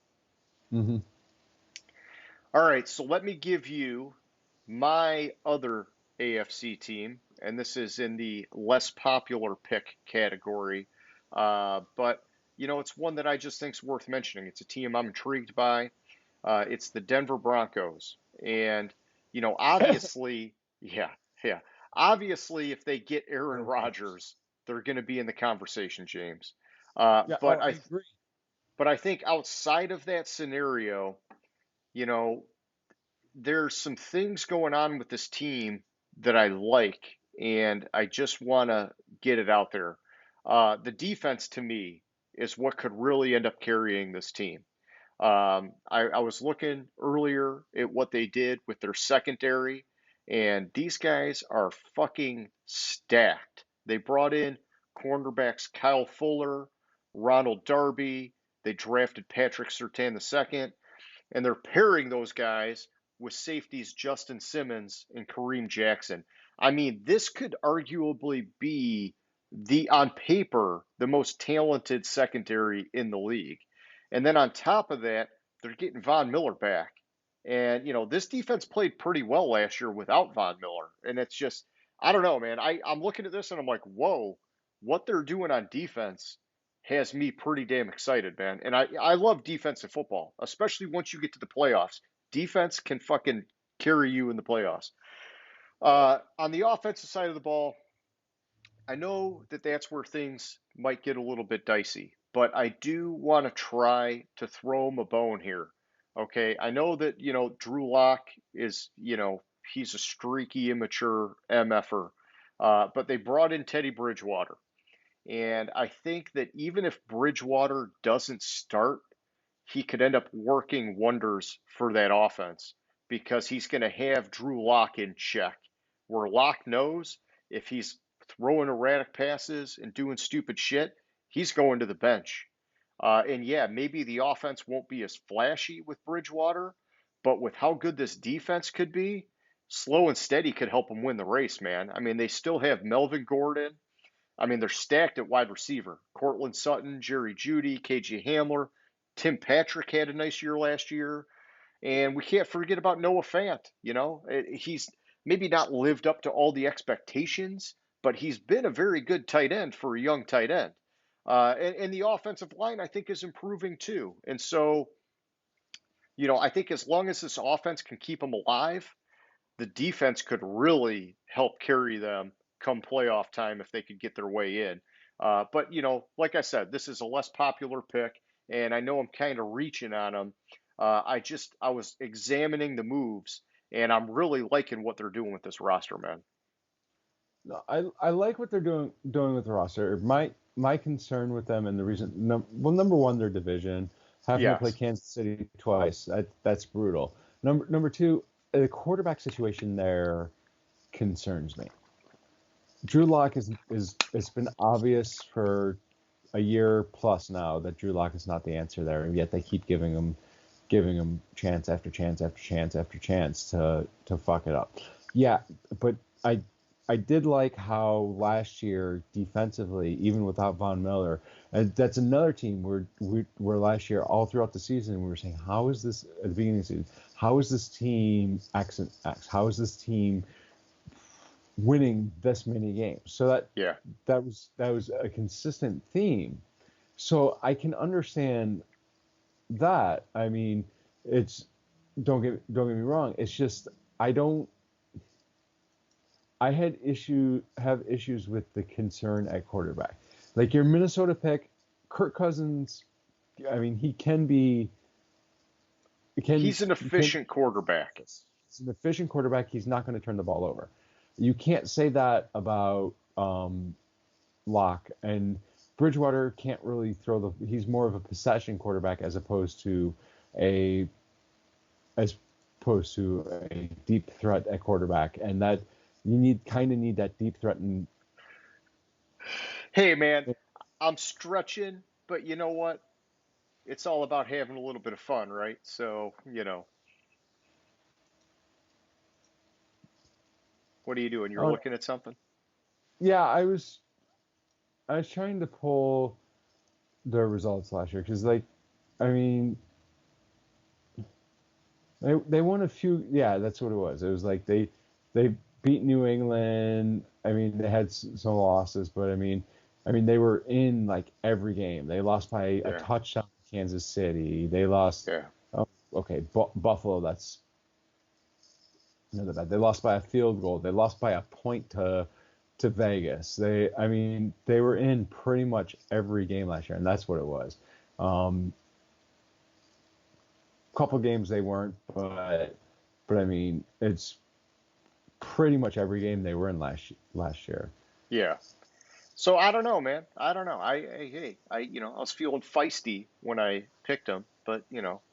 Mm-hmm. All right, so let me give you my other AFC team, and this is in the less popular pick category, but it's one that I just think is worth mentioning. It's a team I'm intrigued by. It's the Denver Broncos, and obviously, yeah, yeah, obviously, if they get Aaron Rodgers, they're going to be in the conversation, James. Uh, Yeah. but Oh, I I, agree. but I think outside of that scenario, you know, there's some things going on with this team that I like, and I just want to get it out there. The defense to me is what could really end up carrying this team. I was looking earlier at what they did with their secondary, and these guys are fucking stacked. They brought in cornerbacks Kyle Fuller, Ronald Darby. They drafted Patrick Surtain II, and they're pairing those guys with safeties Justin Simmons and Kareem Jackson. I mean, this could arguably be on paper, the most talented secondary in the league. And then on top of that, they're getting Von Miller back. And, this defense played pretty well last year without Von Miller. And it's just, I don't know, man. I'm looking at this and I'm like, whoa, what they're doing on defense has me pretty damn excited, man. And I love defensive football, especially once you get to the playoffs. Defense can fucking carry you in the playoffs. On the offensive side of the ball, I know that that's where things might get a little bit dicey, but I do want to try to throw him a bone here. Okay, I know that, Drew Lock is, he's a streaky, immature MFer, but they brought in Teddy Bridgewater. And I think that even if Bridgewater doesn't start, he could end up working wonders for that offense because he's going to have Drew Lock in check. Where Lock knows if he's throwing erratic passes and doing stupid shit, he's going to the bench. And yeah, maybe the offense won't be as flashy with Bridgewater, but with how good this defense could be, slow and steady could help them win the race, man. I mean, they still have Melvin Gordon. I mean, they're stacked at wide receiver. Cortland Sutton, Jerry Jeudy, KJ Hamler. Tim Patrick had a nice year last year. And we can't forget about Noah Fant. He's maybe not lived up to all the expectations, but he's been a very good tight end for a young tight end. And the offensive line, I think, is improving too. And so, I think as long as this offense can keep them alive, the defense could really help carry them come playoff time if they could get their way in. But, like I said, this is a less popular pick, and I know I'm kind of reaching on them. I was examining the moves, and I'm really liking what they're doing with this roster, man. No, I like what they're doing with the roster. My concern with them and the reason, number one, their division, having to play Yes. Kansas City twice, that's brutal. Number two, the quarterback situation there concerns me. Drew Lock is it's been obvious for a year plus now that Drew Lock is not the answer there, and yet they keep giving him chance after chance after chance after chance to fuck it up. Yeah, but I did like how last year defensively, even without Von Miller, and that's another team where last year all throughout the season we were saying, how is this at the beginning of the season? How is this team X and X? How is this team winning this many games? So that was a consistent theme. So I can understand that. I mean, it's don't get me wrong. It's just I have issues with the concern at quarterback. Like your Minnesota pick, Kirk Cousins. I mean, He's an efficient quarterback. He's an efficient quarterback. He's not going to turn the ball over. You can't say that about Locke, and Bridgewater can't really throw he's more of a possession quarterback as opposed to a deep threat at quarterback, and that you need that deep threat. And Hey, man, I'm stretching, but you know what? It's all about having a little bit of fun, right? So, what are you doing? You're looking at something? yeah, I was trying to pull their results last year because, like, I mean, they won a few. Yeah, that's what it was. It was like they beat New England. I mean, they had some losses, but I mean, they were in like every game. They lost by a touchdown to Kansas City. They lost. Yeah. Oh, okay, Buffalo. That's another bad. They lost by a field goal. They lost by a point to Vegas. They were in pretty much every game last year, and that's what it was. Couple games they weren't, but I mean, it's pretty much every game they were in last year. Yeah. So I don't know, man. I don't know. I was feeling feisty when I picked them, but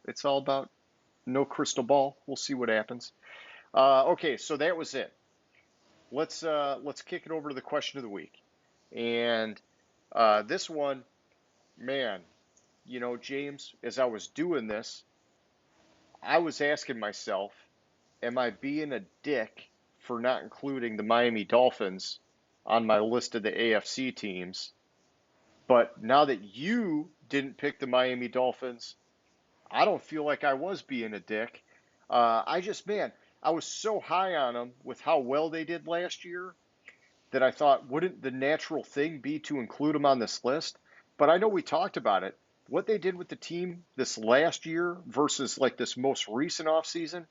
it's all about no crystal ball. We'll see what happens. Okay, so that was it. Let's kick it over to the question of the week, and this one, man, James, as I was doing this, I was asking myself, am I being a dick for not including the Miami Dolphins on my list of the AFC teams? But now that you didn't pick the Miami Dolphins, I don't feel like I was being a dick. I was so high on them with how well they did last year that I thought, wouldn't the natural thing be to include them on this list? But I know we talked about it. What they did with the team this last year versus like this most recent offseason,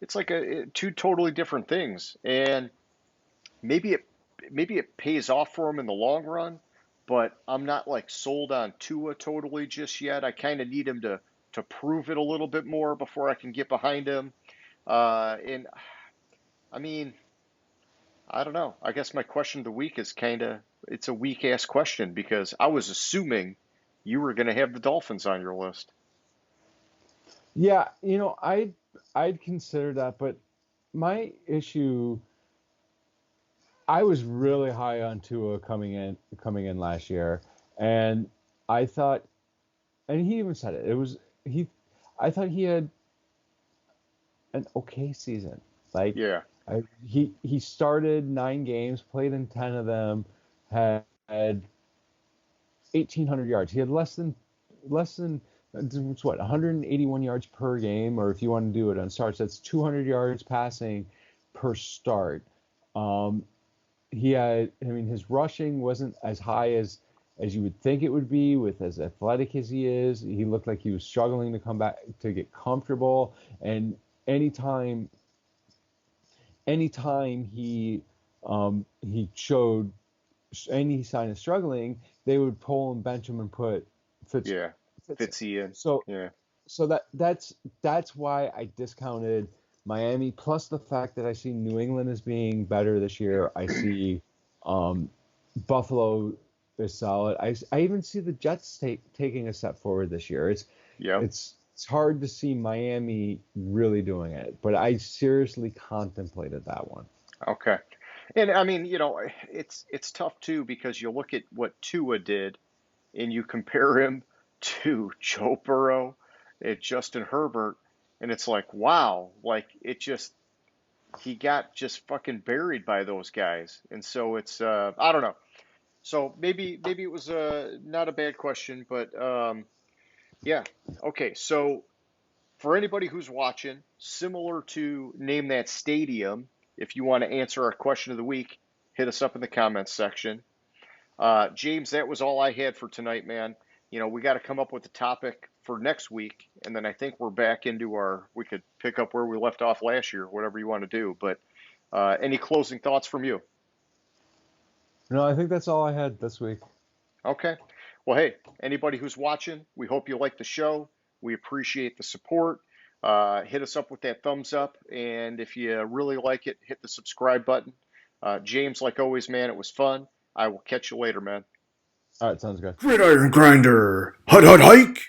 it's like two totally different things. And maybe it pays off for them in the long run, but I'm not like sold on Tua totally just yet. I kind of need him to prove it a little bit more before I can get behind him. And I mean, I don't know. I guess my question of the week is it's a weak ass question because I was assuming you were going to have the Dolphins on your list. Yeah, I'd consider that, but my issue, I was really high on Tua coming in last year, and I thought, and he even said it. I thought he had an okay season. Like Yeah. he started 9 games, played in 10 of them, had 1,800 yards. He had less than it's what 181 yards per game, or if you want to do it on starts, that's 200 yards passing per start. Um, he had, I mean, his rushing wasn't as high as you would think it would be with as athletic as he is. He looked like he was struggling to come back to get comfortable, and anytime anytime he showed any sign of struggling, they would pull him, bench him, and put Fitz. Yeah. Fitz. Fitzy in. So Yeah. so that's why I discounted Miami. Plus the fact that I see New England as being better this year. I see um, Buffalo is solid. I even see the Jets taking a step forward this year. Yep. It's hard to see Miami really doing it, but I seriously contemplated that one. Okay. And I mean, it's tough too because you look at what Tua did and you compare him to Joe Burrow and Justin Herbert, and it's like, wow, like it just he got just fucking buried by those guys. And so it's I don't know. So maybe it was not a bad question, but yeah. Okay, so for anybody who's watching, similar to Name That Stadium, if you want to answer our question of the week, hit us up in the comments section. James, that was all I had for tonight, man. We got to come up with a topic for next week, and then I think we're back into we could pick up where we left off last year, whatever you want to do. But any closing thoughts from you? No, I think that's all I had this week. Okay. Well, hey, anybody who's watching, we hope you like the show. We appreciate the support. Hit us up with that thumbs up. And if you really like it, hit the subscribe button. James, like always, man, it was fun. I will catch you later, man. All right, sounds good. Gridiron Grinder. Hut hut hike.